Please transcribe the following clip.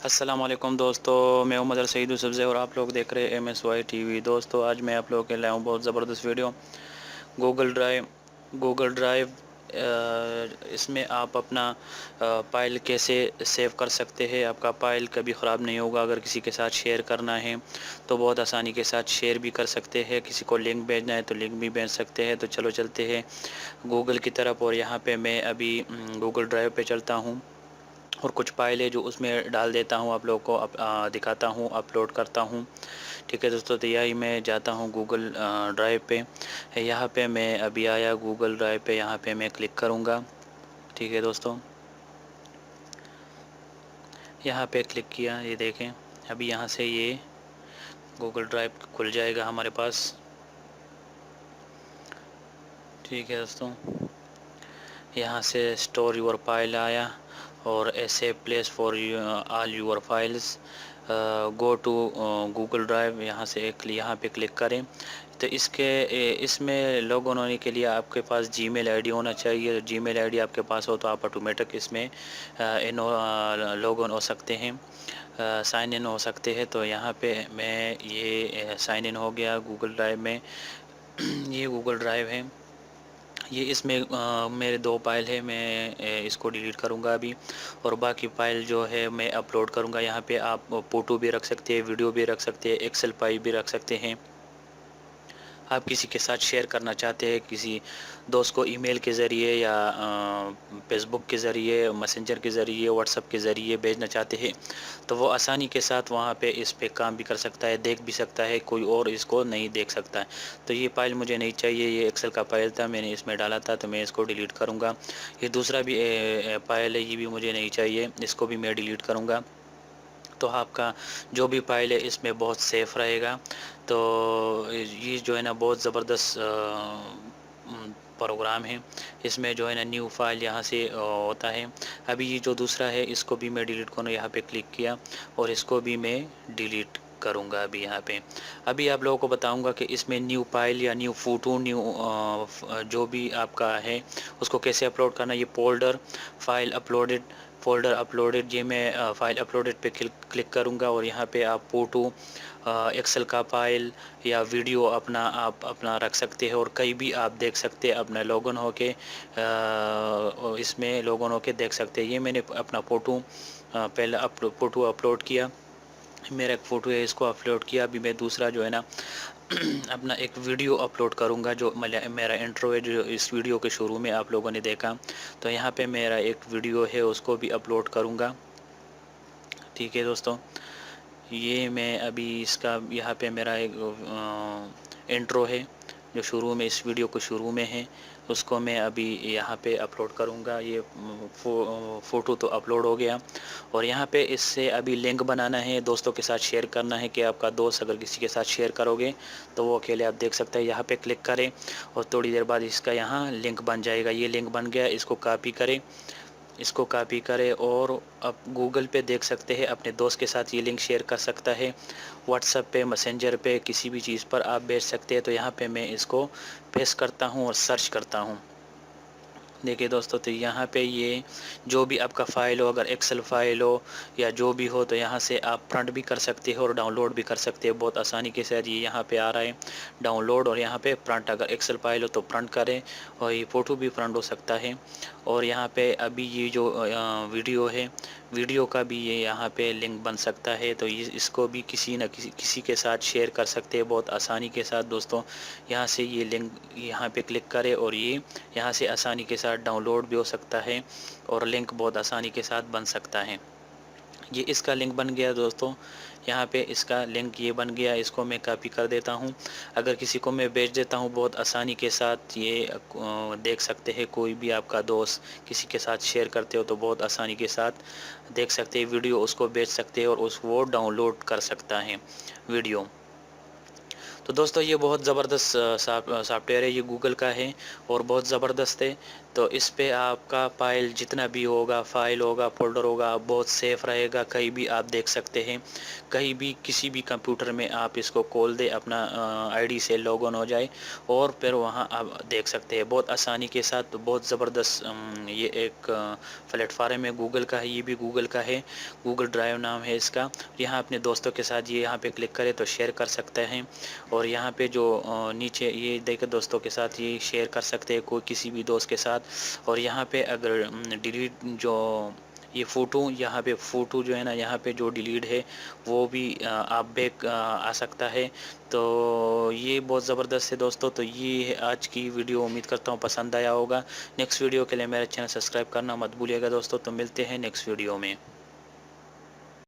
السلام علیکم دوستو، میں ہوں مدر سعید یوسف اور آپ لوگ دیکھ رہے ہیں MSY TV۔ دوستو آج میں آپ لوگوں کے لائے ہوں بہت زبردست ویڈیو گوگل ڈرائیو اس میں آپ اپنا فائل کیسے سیو کر سکتے ہیں۔ آپ کا فائل کبھی خراب نہیں ہوگا۔ اگر کسی کے ساتھ شیئر کرنا ہے تو بہت آسانی کے ساتھ شیئر بھی کر سکتے ہیں۔ کسی کو لنک بھیجنا ہے تو لنک بھی بھیج سکتے ہیں۔ تو چلو چلتے ہیں گوگل کی طرف، اور یہاں پہ میں ابھی گوگل ڈرائیو پہ چلتا ہوں اور کچھ فائل ہے جو اس میں ڈال دیتا ہوں، آپ لوگوں کو دکھاتا ہوں، اپلوڈ کرتا ہوں۔ ٹھیک ہے دوستو، تو یہی میں جاتا ہوں گوگل ڈرائیو پہ۔ یہاں پہ میں ابھی آیا گوگل ڈرائیو پہ، یہاں پہ میں کلک کروں گا۔ ٹھیک ہے دوستو، یہاں پہ کلک کیا، یہ دیکھیں ابھی یہاں سے یہ گوگل ڈرائیو کھل جائے گا ہمارے پاس۔ ٹھیک ہے دوستو، یہاں سے اسٹور یور فائل آیا اور ایسے place for all your files, go to Google Drive, یہاں پہ کلک کریں۔ تو اس میں لاگ ان ہونے کے لیے آپ کے پاس جی میل آئی ڈی ہونا چاہیے۔ جی میل آئی ڈی آپ کے پاس ہو تو آپ آٹومیٹک اس میں لاگ ان ہو سکتے ہیں، سائن ان ہو سکتے ہیں۔ تو یہاں پہ میں یہ سائن ان ہو گیا گوگل ڈرائیو میں۔ یہ گوگل ڈرائیو ہے، یہ اس میں میرے 2 فائل ہے، میں اس کو ڈیلیٹ کروں گا ابھی، اور باقی فائل جو ہے میں اپلوڈ کروں گا۔ یہاں پہ آپ فوٹو بھی رکھ سکتے ہیں، ویڈیو بھی رکھ سکتے ہیں، ایکسل فائل بھی رکھ سکتے ہیں۔ آپ کسی کے ساتھ شیئر کرنا چاہتے ہیں، کسی دوست کو ای میل کے ذریعے یا فیس بک کے ذریعے، میسنجر کے ذریعے، واٹس ایپ کے ذریعے بھیجنا چاہتے ہیں تو وہ آسانی کے ساتھ وہاں پہ اس پہ کام بھی کر سکتا ہے، دیکھ بھی سکتا ہے، کوئی اور اس کو نہیں دیکھ سکتا ہے۔ تو یہ فائل مجھے نہیں چاہیے، یہ ایکسل کا فائل تھا، میں نے اس میں ڈالا تھا، تو میں اس کو ڈیلیٹ کروں گا۔ یہ دوسرا بھی فائل ہے، یہ بھی مجھے نہیں چاہیے، اس کو بھی میں ڈیلیٹ کروں گا۔ تو آپ کا جو بھی فائل ہے اس میں بہت سیف رہے گا۔ تو یہ جو ہے نا بہت زبردست پروگرام ہے۔ اس میں جو ہے نا نیو فائل یہاں سے ہوتا ہے۔ ابھی یہ جو دوسرا ہے اس کو بھی میں ڈیلیٹ کروں، یہاں پہ کلک کیا اور اس کو بھی میں ڈیلیٹ کروں گا ابھی یہاں پہ۔ ابھی آپ لوگوں کو بتاؤں گا کہ اس میں نیو فائل یا نیو فوٹو، جو بھی آپ کا ہے اس کو کیسے اپلوڈ کرنا۔ یہ فولڈر اپلوڈڈ، یہ میں فائل اپلوڈڈ پہ کلک کروں گا، اور یہاں پہ آپ فوٹو، ایکسل کا فائل یا ویڈیو آپ اپنا رکھ سکتے ہیں، اور کہیں بھی آپ دیکھ سکتے ہیں، اپنا لاگ ان ہو کے اس میں لاگ ان ہو کے دیکھ سکتے ہیں۔ یہ میں نے اپنا پہلے فوٹو اپلوڈ کیا، میرا ایک فوٹو ہے، اس کو اپلوڈ کیا۔ ابھی میں دوسرا جو ہے نا اپنا ایک ویڈیو اپلوڈ کروں گا، جو میرا انٹرو ہے، جو اس ویڈیو کے شروع میں آپ لوگوں نے دیکھا۔ تو یہاں پہ میرا ایک ویڈیو ہے، اس کو بھی اپلوڈ کروں گا۔ ٹھیک ہے دوستو، یہ میں ابھی یہاں پہ میرا ایک انٹرو ہے جو شروع میں، اس ویڈیو کو شروع میں ہے، اس کو میں ابھی یہاں پہ اپلوڈ کروں گا۔ یہ فوٹو تو اپلوڈ ہو گیا، اور یہاں پہ اس سے ابھی لنک بنانا ہے، دوستوں کے ساتھ شیئر کرنا ہے، کہ آپ کا دوست اگر کسی کے ساتھ شیئر کرو گے تو وہ اکیلے آپ دیکھ سکتے ہیں۔ یہاں پہ کلک کریں اور تھوڑی دیر بعد اس کا یہاں لنک بن جائے گا۔ یہ لنک بن گیا، اس کو کاپی کرے اور آپ گوگل پہ دیکھ سکتے ہیں، اپنے دوست کے ساتھ یہ لنک شیئر کر سکتا ہے، واٹس ایپ پہ، میسنجر پہ، کسی بھی چیز پر آپ بھیج سکتے ہیں۔ تو یہاں پہ میں اس کو پیسٹ کرتا ہوں اور سرچ کرتا ہوں۔ دیکھیے دوستو، تو یہاں پہ یہ جو بھی آپ کا فائل ہو، اگر ایکسل فائل ہو یا جو بھی ہو، تو یہاں سے آپ پرنٹ بھی کر سکتے ہو اور ڈاؤن لوڈ بھی کر سکتے ہو بہت آسانی کے ساتھ۔ یہ یہاں پہ آ رہا ہے ڈاؤن لوڈ، اور یہاں پہ پرنٹ، اگر ایکسل فائل ہو تو پرنٹ کریں، اور یہ فوٹو بھی پرنٹ ہو سکتا ہے۔ اور یہاں پہ ابھی یہ جو ویڈیو ہے، ویڈیو کا بھی یہ یہاں پہ لنک بن سکتا ہے، تو اس کو بھی کسی کے ساتھ شیئر کر سکتے ہیں بہت آسانی کے ساتھ دوستوں۔ یہاں سے یہ لنک یہاں پہ کلک کرے، اور یہ یہاں سے آسانی کے ساتھ ڈاؤن لوڈ بھی ہو سکتا ہے، اور لنک بہت آسانی کے ساتھ بن سکتا ہے۔ یہ اس کا لنک بن گیا دوستوں، یہاں پہ اس کا لنک یہ بن گیا، اس کو میں کاپی کر دیتا ہوں۔ اگر کسی کو میں بھیج دیتا ہوں بہت آسانی کے ساتھ، یہ دیکھ سکتے ہیں، کوئی بھی آپ کا دوست کسی کے ساتھ شیئر کرتے ہو تو بہت آسانی کے ساتھ دیکھ سکتے ہیں ویڈیو، اس کو بھیج سکتے ہیں اور وہ ڈاؤن لوڈ کر سکتا ہے ویڈیو۔ تو دوستوں یہ بہت زبردست سافٹ ویئر ہے، یہ گوگل کا ہے اور بہت زبردست ہے۔ تو اس پہ آپ کا فائل جتنا بھی ہوگا، فائل ہوگا، فولڈر ہوگا، بہت سیف رہے گا، کہیں بھی آپ دیکھ سکتے ہیں، کہیں بھی کسی بھی کمپیوٹر میں آپ اس کو کھول دیں، اپنا آئی ڈی سے لاگ ان ہو جائے اور پھر وہاں آپ دیکھ سکتے ہیں بہت آسانی کے ساتھ۔ بہت زبردست یہ ایک پلیٹ فارم ہے گوگل کا ہے، یہ بھی گوگل کا ہے، گوگل ڈرائیو نام ہے اس کا۔ یہاں اپنے دوستوں کے ساتھ یہ یہاں پہ کلک کرے تو شیئر کر سکتے ہیں، اور یہاں پہ جو نیچے یہ دیکھے دوستوں کے ساتھ یہ شیئر کر سکتے ہیں کوئی کسی بھی دوست کے ساتھ۔ اور یہاں پہ اگر ڈیلیٹ جو یہ فوٹو، یہاں پہ فوٹو جو ہے نا، یہاں پہ جو ڈیلیٹ ہے وہ بھی آپ بیک آ سکتا ہے۔ تو یہ بہت زبردست ہے دوستوں۔ تو یہ ہے آج کی ویڈیو، امید کرتا ہوں پسند آیا ہوگا۔ نیکسٹ ویڈیو کے لیے میرا چینل سبسکرائب کرنا مت بھولیے گا دوستوں۔ تو ملتے ہیں نیکسٹ ویڈیو میں۔